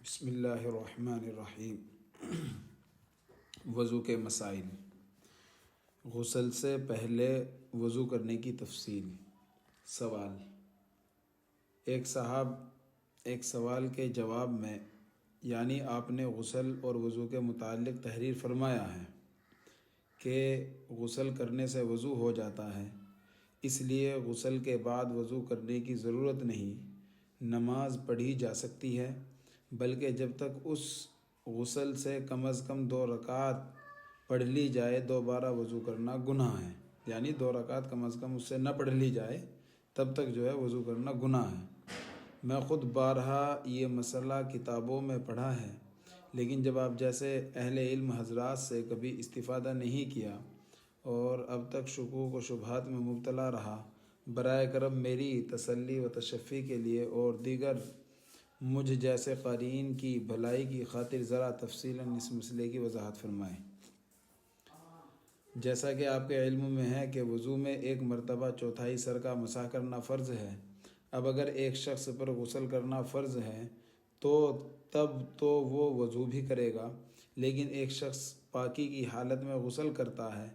بسم اللہ الرحمن الرحیم۔ وضو کے مسائل۔ غسل سے پہلے وضو کرنے کی تفصیل۔ سوال: ایک صاحب ایک سوال کے جواب میں یعنی آپ نے غسل اور وضو کے متعلق تحریر فرمایا ہے کہ غسل کرنے سے وضو ہو جاتا ہے، اس لیے غسل کے بعد وضو کرنے کی ضرورت نہیں، نماز پڑھی جا سکتی ہے، بلکہ جب تک اس غسل سے کم از کم 2 رکعت پڑھ لی جائے دوبارہ وضو کرنا گناہ ہے، یعنی 2 رکعت کم از کم اس سے نہ پڑھ لی جائے تب تک وضو کرنا گناہ ہے۔ میں خود بارہا یہ مسئلہ کتابوں میں پڑھا ہے، لیکن جب آپ جیسے اہل علم حضرات سے کبھی استفادہ نہیں کیا اور اب تک شکوک و شبہات میں مبتلا رہا، برائے کرم میری تسلی و تشفی کے لیے اور دیگر مجھ جیسے قارئین کی بھلائی کی خاطر ذرا تفصیلاً اس مسئلے کی وضاحت فرمائیں۔ جیسا کہ آپ کے علم میں ہے کہ وضو میں 1 مرتبہ 1/4 سر کا مسح کرنا فرض ہے۔ اب اگر ایک شخص پر غسل کرنا فرض ہے تو تب تو وہ وضو بھی کرے گا، لیکن ایک شخص پاکی کی حالت میں غسل کرتا ہے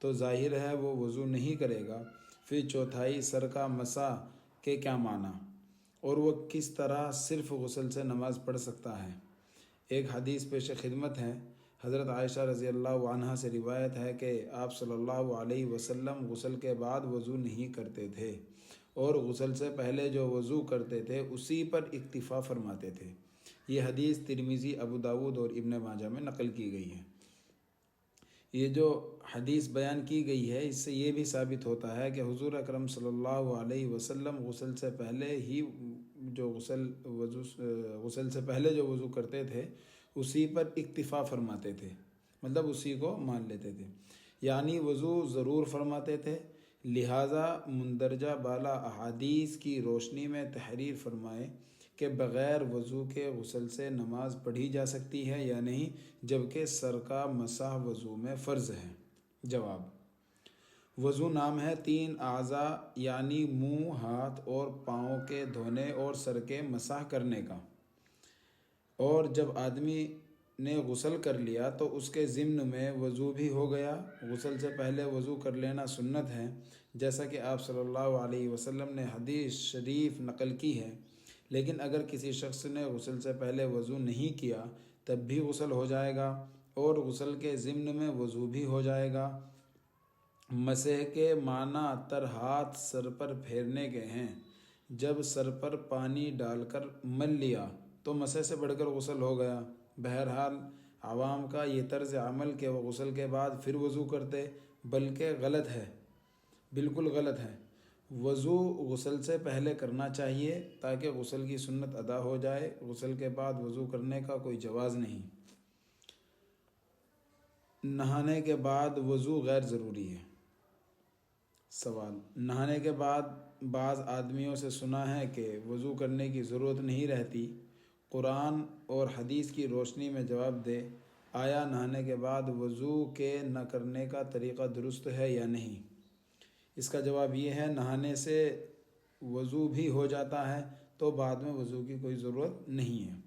تو ظاہر ہے وہ وضو نہیں کرے گا، پھر 1/4 سر کا مسح کے کیا معنی، اور وہ کس طرح صرف غسل سے نماز پڑھ سکتا ہے؟ ایک حدیث پیش خدمت ہے۔ حضرت عائشہ رضی اللہ عنہا سے روایت ہے کہ آپ صلی اللہ علیہ وسلم غسل کے بعد وضو نہیں کرتے تھے اور غسل سے پہلے جو وضو کرتے تھے اسی پر اکتفا فرماتے تھے۔ یہ حدیث ترمذی، ابو داؤد اور ابن ماجہ میں نقل کی گئی ہے۔ یہ جو حدیث بیان کی گئی ہے اس سے یہ بھی ثابت ہوتا ہے کہ حضور اکرم صلی اللہ علیہ وسلم غسل سے پہلے جو وضو کرتے تھے اسی پر اکتفا فرماتے تھے، مطلب اسی کو مان لیتے تھے، یعنی وضو ضرور فرماتے تھے۔ لہٰذا مندرجہ بالا احادیث کی روشنی میں تحریر فرمائے کہ بغیر وضو کے غسل سے نماز پڑھی جا سکتی ہے یا نہیں، جبکہ سر کا مسح وضو میں فرض ہے۔ جواب: وضو نام ہے 3 اعضاء یعنی منہ، ہاتھ اور پاؤں کے دھونے اور سر کے مسح کرنے کا، اور جب آدمی نے غسل کر لیا تو اس کے ضمن میں وضو بھی ہو گیا۔ غسل سے پہلے وضو کر لینا سنت ہے، جیسا کہ آپ صلی اللہ علیہ وسلم نے حدیث شریف نقل کی ہے، لیکن اگر کسی شخص نے غسل سے پہلے وضو نہیں کیا تب بھی غسل ہو جائے گا اور غسل کے ضمن میں وضو بھی ہو جائے گا۔ مسح کے معنی تر ہاتھ سر پر پھیرنے کے ہیں۔ جب سر پر پانی ڈال کر مل لیا تو مسح سے بڑھ کر غسل ہو گیا۔ بہرحال عوام کا یہ طرز عمل کہ وہ غسل کے بعد پھر وضو کرتے، بلکہ غلط ہے، بالکل غلط ہے۔ وضو غسل سے پہلے کرنا چاہیے تاکہ غسل کی سنت ادا ہو جائے۔ غسل کے بعد وضو کرنے کا کوئی جواز نہیں۔ نہانے کے بعد وضو غیر ضروری ہے۔ سوال: نہانے کے بعد بعض آدمیوں سے سنا ہے کہ وضو کرنے کی ضرورت نہیں رہتی، قرآن اور حدیث کی روشنی میں جواب دے، آیا نہانے کے بعد وضو کے نہ کرنے کا طریقہ درست ہے یا نہیں؟ اس کا جواب یہ ہے، نہانے سے وضو بھی ہو جاتا ہے تو بعد میں وضو کی کوئی ضرورت نہیں ہے۔